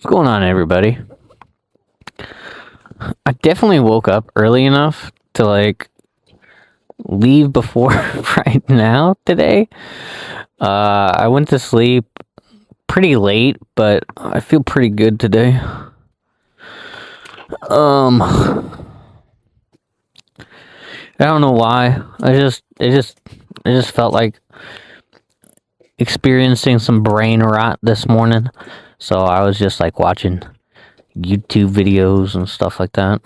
What's going on, everybody? I definitely woke up early enough to, leave before right now today. I went to sleep pretty late, but I feel pretty good today. I don't know why. It just felt like experiencing some brain rot this morning. So I was just watching YouTube videos and stuff like that.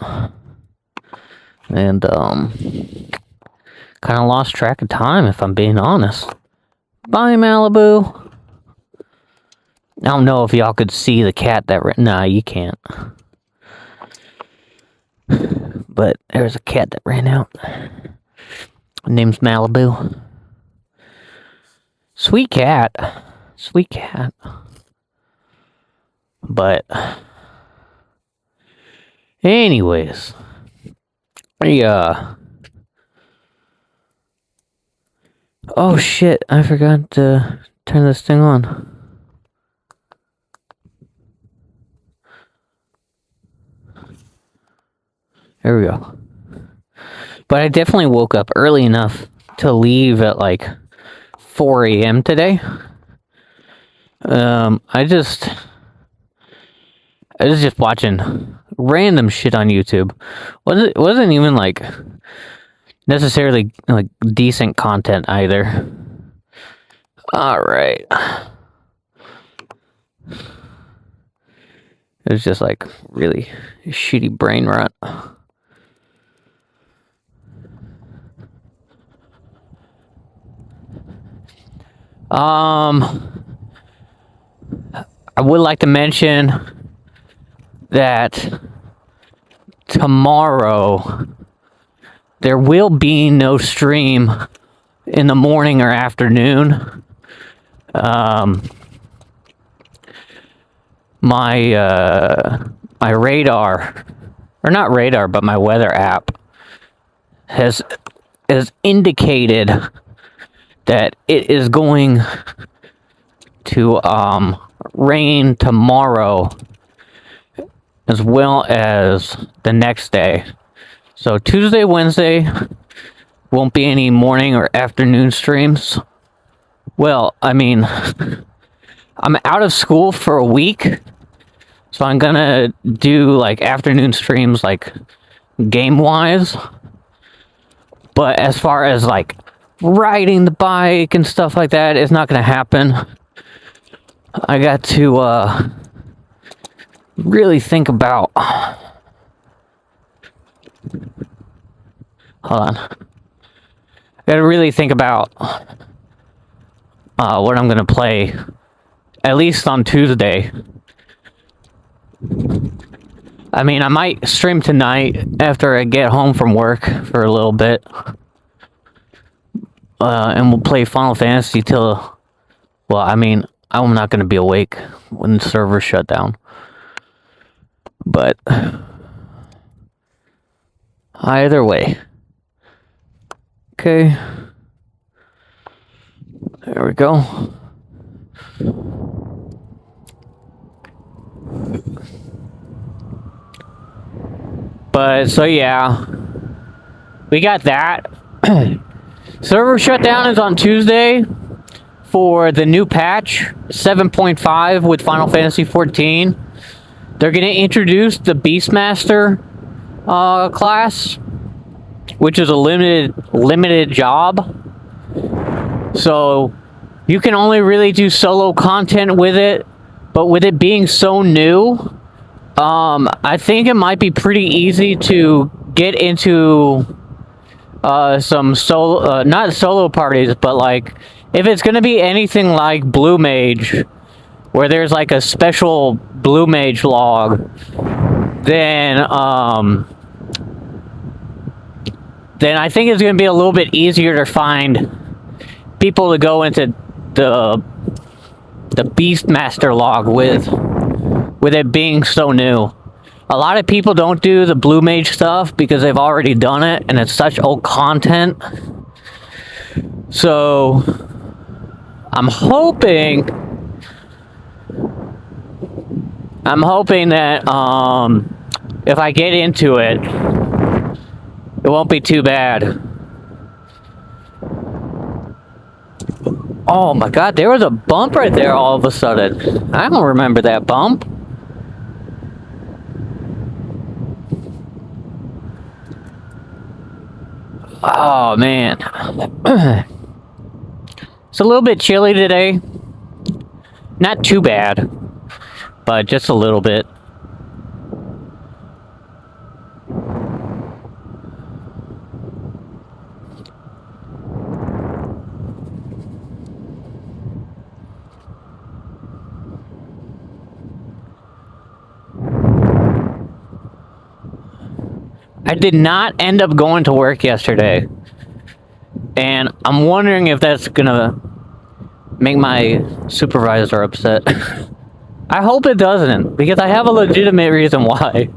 And kind of lost track of time, if I'm being honest. Bye, Malibu. I don't know if y'all could see the cat nah, you can't. But there's a cat that ran out. Her name's Malibu. Sweet cat. Sweet cat. But anyways, oh shit, I forgot to turn this thing on. There we go. But I definitely woke up early enough to leave at 4 a.m. today. I was just watching random shit on YouTube. It wasn't even necessarily decent content either. Alright. It was just really shitty brain rot. I would like to mention that tomorrow there will be no stream in the morning or afternoon. My radar, or not radar, but my weather app has indicated that it is going to rain tomorrow as well as the next day. So Tuesday, Wednesday won't be any morning or afternoon streams. Well, I mean, I'm out of school for a week, so I'm gonna do afternoon streams game-wise. But as far as riding the bike and stuff like that, it's not gonna happen. I got to really think about. Hold on. I gotta really think about what I'm gonna play, at least on Tuesday. I mean, I might stream tonight after I get home from work for a little bit. And we'll play Final Fantasy till... Well, I mean, I'm not going to be awake when the servers shut down. But... either way. Okay. There we go. But, so yeah. We got that. Server shutdown is on Tuesday for the new patch 7.5 with Final Fantasy 14. They're going to introduce the Beastmaster class, which is a limited job. So you can only really do solo content with it, but with it being so new, I think it might be pretty easy to get into some solo, not solo parties, but if it's gonna be anything like Blue Mage, where there's a special Blue Mage log, then I think it's gonna be a little bit easier to find people to go into the Beastmaster log with it being so new. A lot of people don't do the Blue Mage stuff because they've already done it and it's such old content. So I'm hoping I'm hoping that if I get into it, it won't be too bad. Oh my god, there was a bump right there all of a sudden. I don't remember that bump. Oh man. It's a little bit chilly today. Not too bad, but just a little bit. I did not end up going to work yesterday, and I'm wondering if that's gonna make my supervisor upset. I hope it doesn't, because I have a legitimate reason why.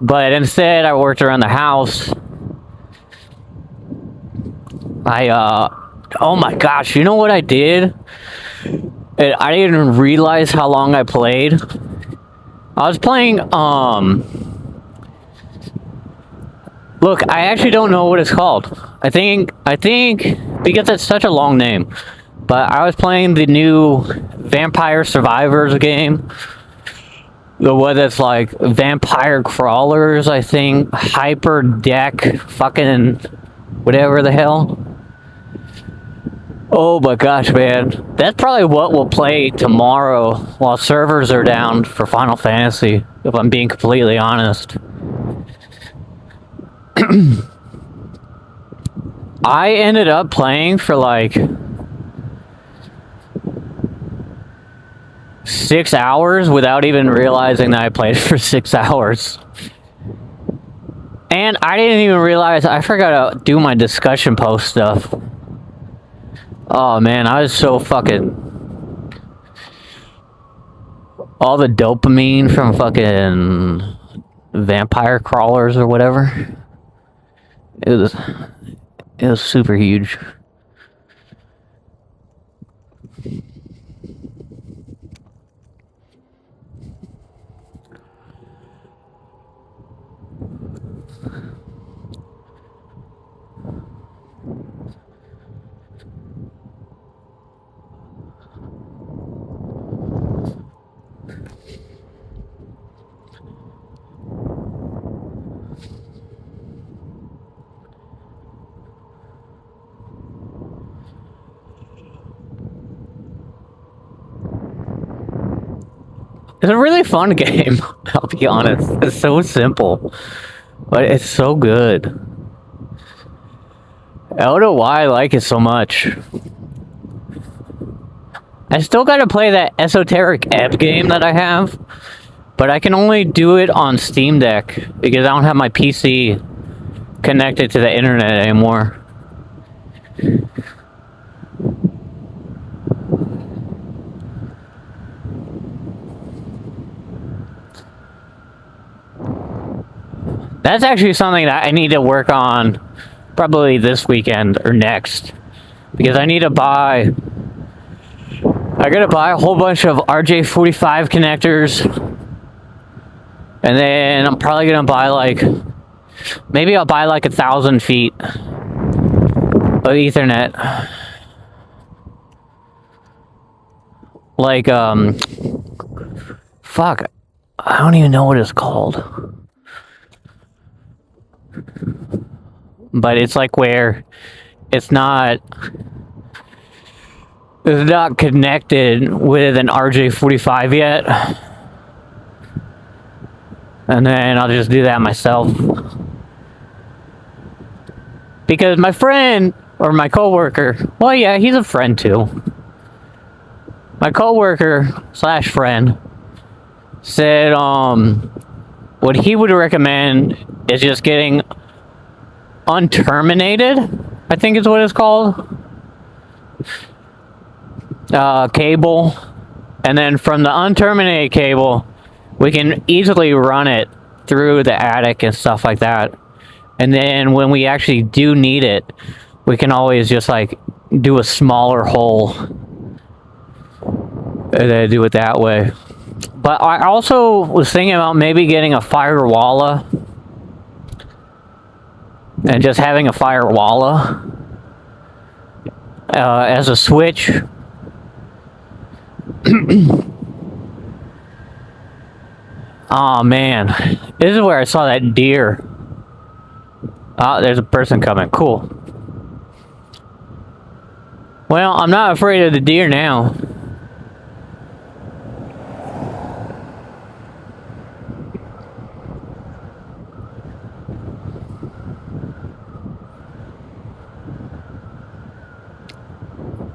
But instead, I worked around the house. Oh my gosh, you know what I did? And I didn't even realize how long I played. I was playing, look, I actually don't know what it's called. I think, because it's such a long name, but I was playing the new Vampire Survivors game. The one that's like Vampire Crawlers, I think, Hyper Deck, fucking whatever the hell. Oh my gosh, man. That's probably what we'll play tomorrow while servers are down for Final Fantasy, if I'm being completely honest. I ended up playing for like 6 hours without even realizing that I played for 6 hours. And I didn't even realize I forgot to do my discussion post stuff. Oh man, I was so fucking... all the dopamine from fucking Vampire Crawlers or whatever. It was super huge. It's a really fun game, I'll be honest. It's so simple, but it's so good. I don't know why I like it so much. I still gotta play that Esoteric Ebb game that I have, but I can only do it on Steam Deck because I don't have my PC connected to the internet anymore. That's actually something that I need to work on probably this weekend or next, because I gotta buy a whole bunch of RJ45 connectors, and then I'm probably gonna buy like, maybe I'll buy like 1,000 feet of Ethernet. Like, fuck, I don't even know what it's called. But it's like where it's not connected with an RJ45 yet. And then I'll just do that myself. Because my friend, or my coworker, well yeah, he's a friend too. My coworker / friend said what he would recommend is just getting unterminated, I think is what it's called, cable, and then from the unterminated cable we can easily run it through the attic and stuff like that, and then when we actually do need it, we can always just like do a smaller hole And then do it that way. But I also was thinking about maybe getting a firewalla. And just having a firewalla as a switch. Oh man, this is where I saw that deer. Oh, there's a person coming. Cool. Well, I'm not afraid of the deer now.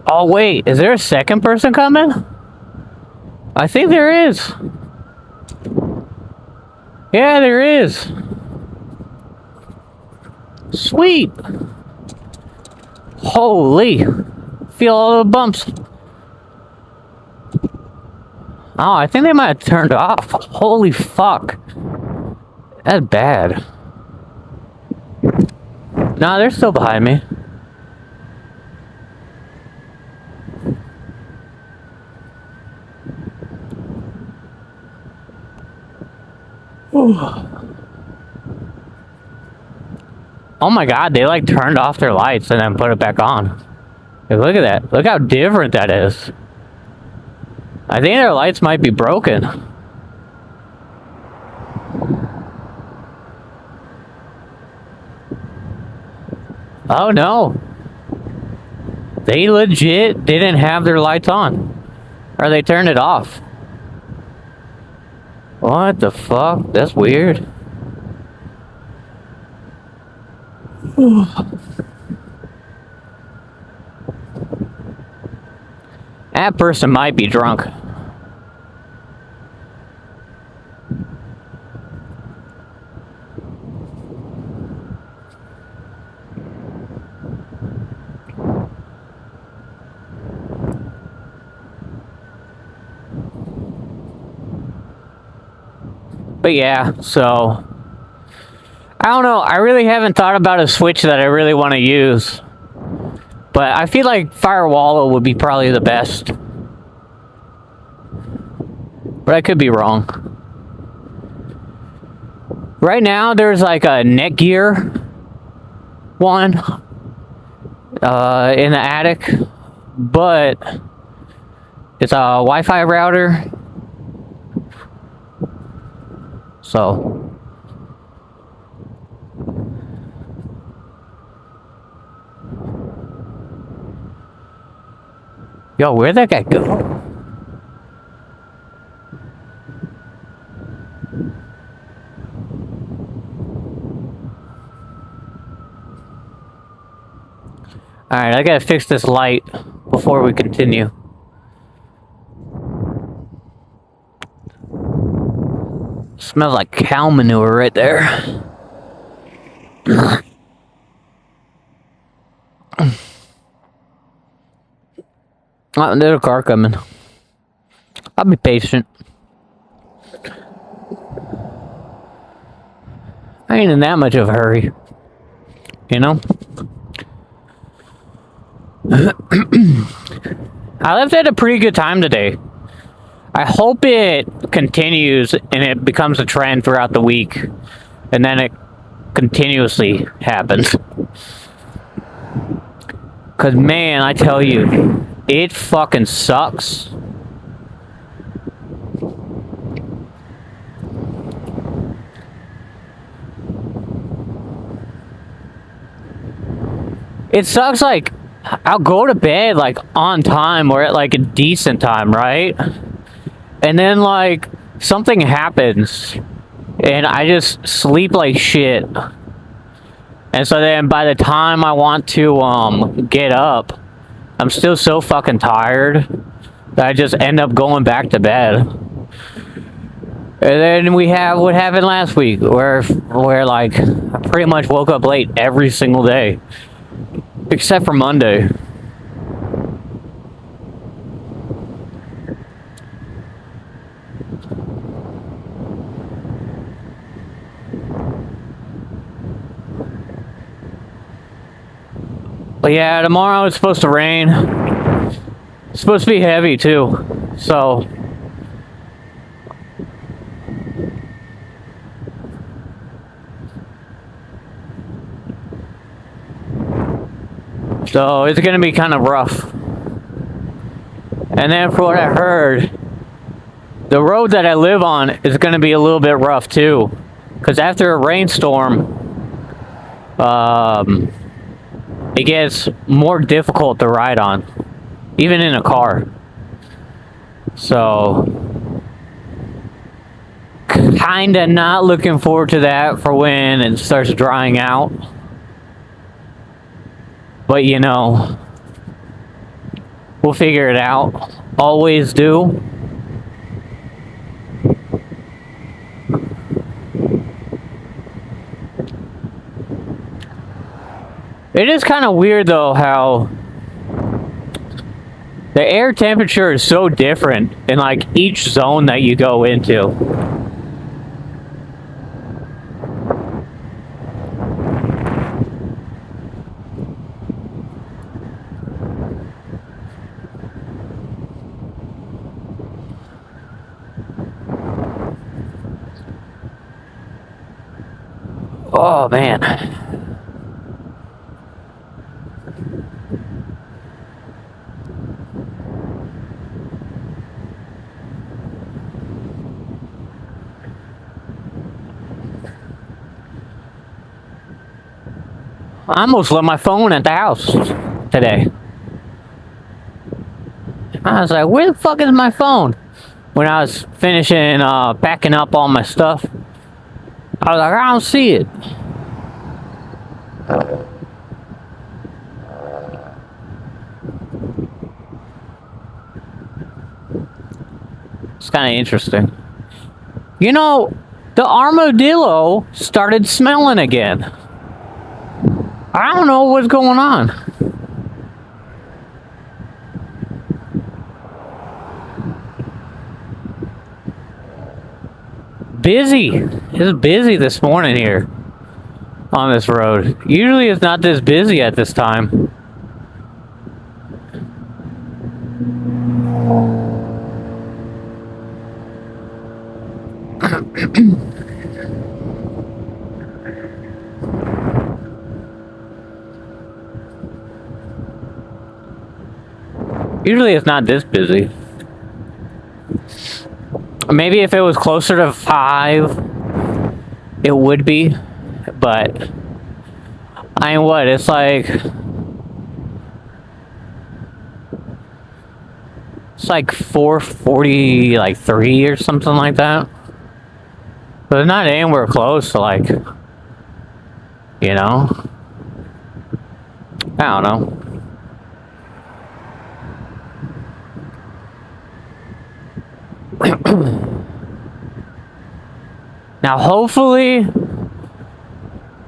Oh wait, is there a second person coming? I think there is. Yeah, there is. Sweet. Holy. Feel all the bumps. Oh, I think they might have turned off. Holy fuck. That's bad. Nah, they're still behind me. Oh my god, they like turned off their lights and then put it back on. Hey, look at that. Look how different that is. I think their lights might be broken. Oh no. They legit didn't have their lights on. Or they turned it off. What the fuck? That's weird. That person might be drunk. But yeah, so I don't know. I really haven't thought about a switch that I really want to use. But I feel like Firewall would be probably the best. But I could be wrong. Right now, there's like a Netgear one in the attic. But it's a Wi-Fi router. So yo, where'd that guy go? Alright, I gotta fix this light before we continue. Smells like cow manure right there. Oh, there's a car coming. I'll be patient. I ain't in that much of a hurry. You know? I left at a pretty good time today. I hope it continues and it becomes a trend throughout the week. And then it continuously happens. Because, man, I tell you, it fucking sucks. It sucks, like, I'll go to bed, like, on time or at, like, a decent time, right? And then, like, something happens, and I just sleep like shit. And so then by the time I want to, get up, I'm still so fucking tired that I just end up going back to bed. And then we have what happened last week, where like, I pretty much woke up late every single day. Except for Monday. But yeah, tomorrow it's supposed to rain. It's supposed to be heavy too. So it's gonna be kind of rough. And then for what I heard, the road that I live on is gonna be a little bit rough too. Because after a rainstorm, it gets more difficult to ride on, even in a car. So, kinda not looking forward to that for when it starts drying out. But you know, we'll figure it out. Always do. It is kind of weird though how the air temperature is so different in like each zone that you go into. Oh man. I almost left my phone at the house today. I was like, where the fuck is my phone? When I was finishing packing up all my stuff, I was like, I don't see it. It's kind of interesting. You know, the armadillo started smelling again. I don't know what's going on. Busy. It's busy this morning here on this road. Usually it's not this busy at this time. Usually it's not this busy. Maybe if it was closer to 5, it would be. But I mean, what? It's like 4:40, like 3 or something like that. But it's not anywhere close to like, you know. I don't know. Now, hopefully,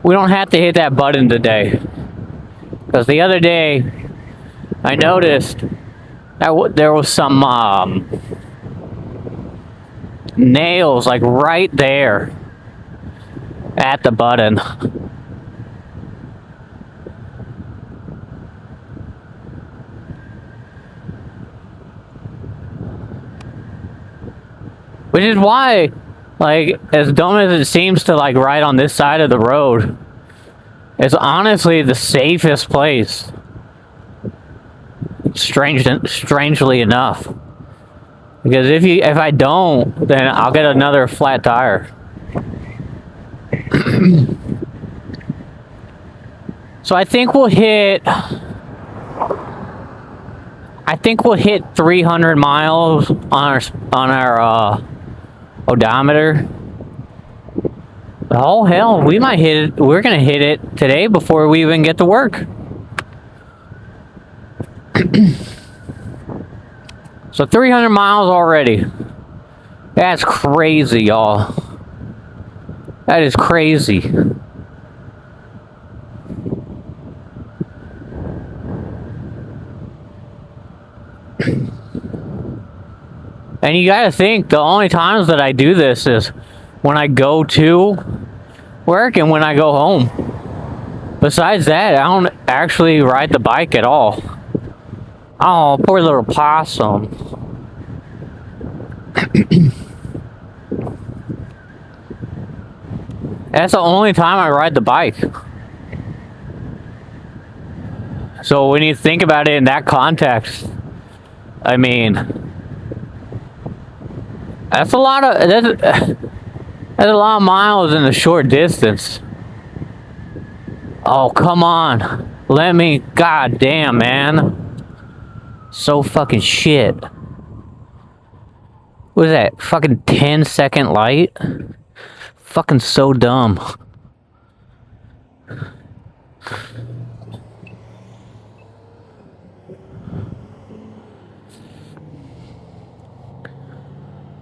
we don't have to hit that button today. Because the other day, I noticed that there was some nails, like, right there at the button. Which is why, like, as dumb as it seems to, like, ride on this side of the road, it's honestly the safest place. Strangely enough. Because if I don't, then I'll get another flat tire. So I think we'll hit 300 miles on our odometer. Oh hell, we might hit it. We're gonna hit it today before we even get to work. So 300 miles already. That's crazy, y'all. That is crazy. And you gotta think, the only times that I do this is when I go to work and when I go home. Besides that, I don't actually ride the bike at all. Oh, poor little possum. That's the only time I ride the bike. So when you think about it in that context, I mean, that's a lot of miles in a short distance. Oh, come on. Let me, god damn, man. So fucking shit. What is that? Fucking 10-second light? Fucking so dumb.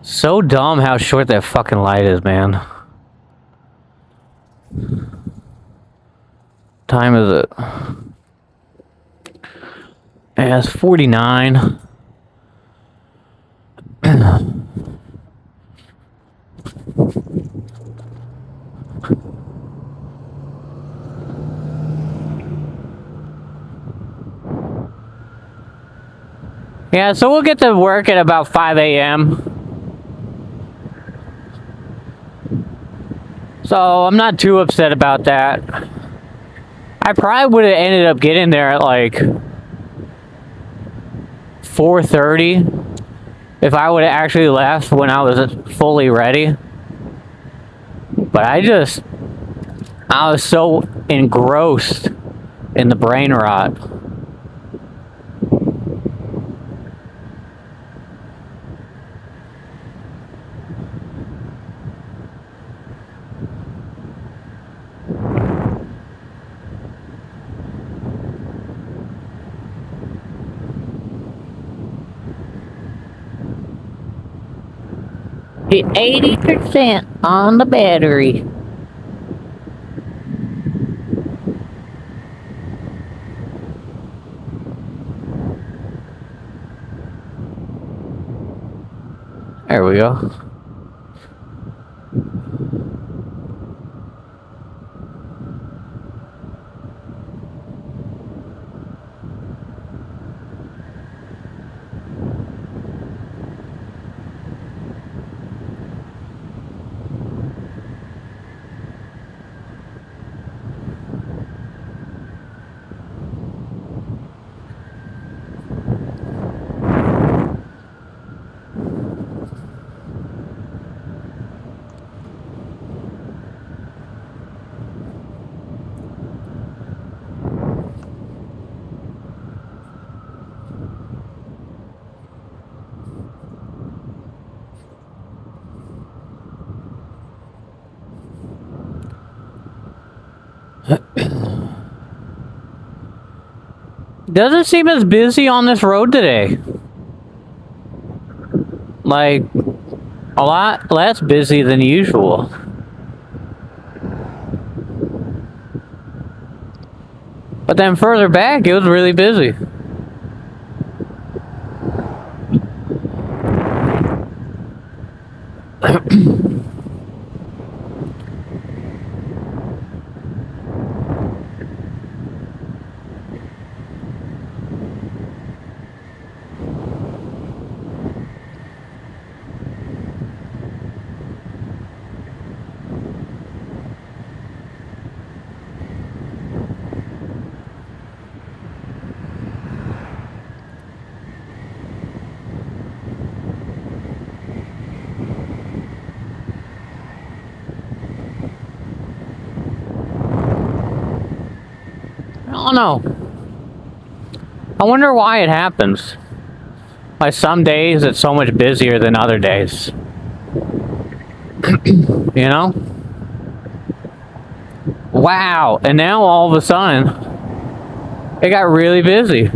So dumb how short that fucking light is, man. Time is it? Yeah, it's 49. Yeah, so we'll get to work at about 5 a.m. So I'm not too upset about that. I probably would have ended up getting there at like 4:30 if I would have actually left when I was fully ready. But I was so engrossed in the brain rot. Hit 80% on the battery. There we go. Doesn't seem as busy on this road today. Like, a lot less busy than usual. But then further back, it was really busy. I don't know. I wonder why it happens. Like some days it's so much busier than other days. You know? Wow. And now all of a sudden, it got really busy.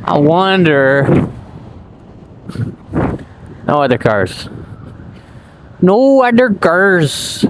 I wonder. No other cars. No other cars.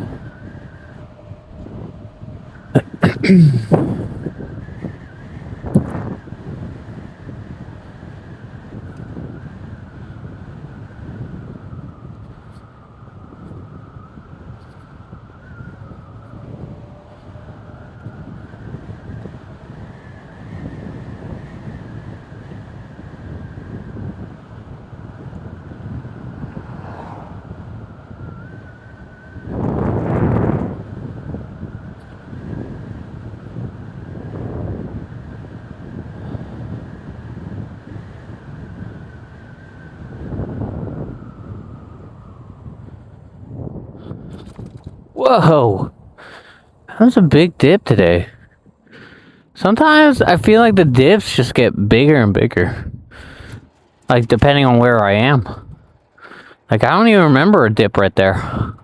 Whoa. That was a big dip today. Sometimes I feel like the dips just get bigger and bigger. Like, depending on where I am. Like, I don't even remember a dip right there.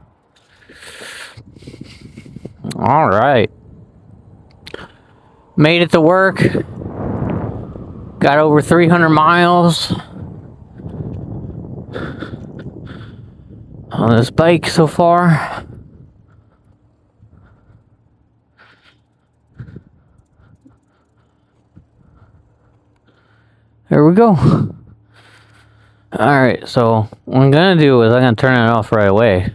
Alright. Made it to work. Got over 300 miles on this bike so far. There we go. Alright, so what I'm gonna do is I'm gonna turn it off right away.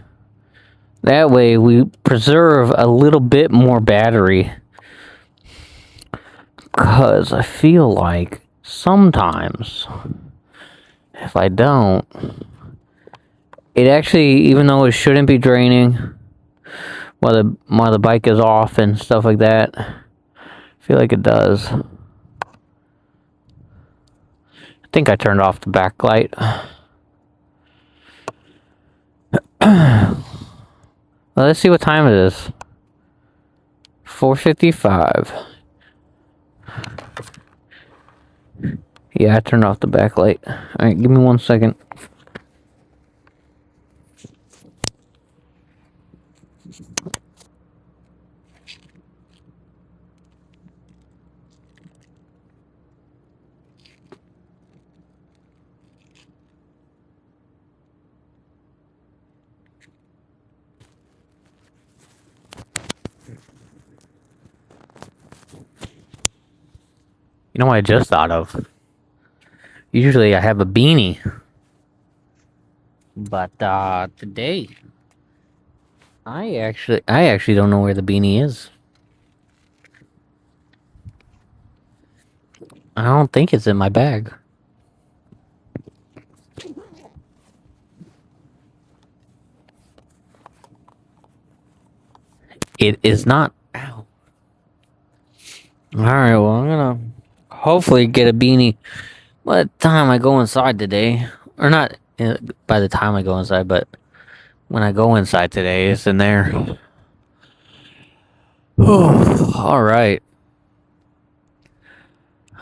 That way we preserve a little bit more battery. Because I feel like sometimes if I don't, it actually, even though it shouldn't be draining while the bike is off and stuff like that, I feel like it does. I think I turned off the backlight. Well, let's see what time it is. 4:55. Yeah, I turned off the backlight. Alright, give me 1 second. You know what I just thought of? Usually I have a beanie. But today I actually don't know where the beanie is. I don't think it's in my bag. It is not. Ow. Alright, well, I'm gonna hopefully get a beanie by the time I go inside today. Or not by the time I go inside, but when I go inside today, it's in there. Alright.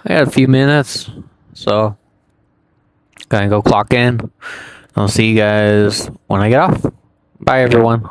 I got a few minutes, so gonna go clock in. I'll see you guys when I get off. Bye, everyone.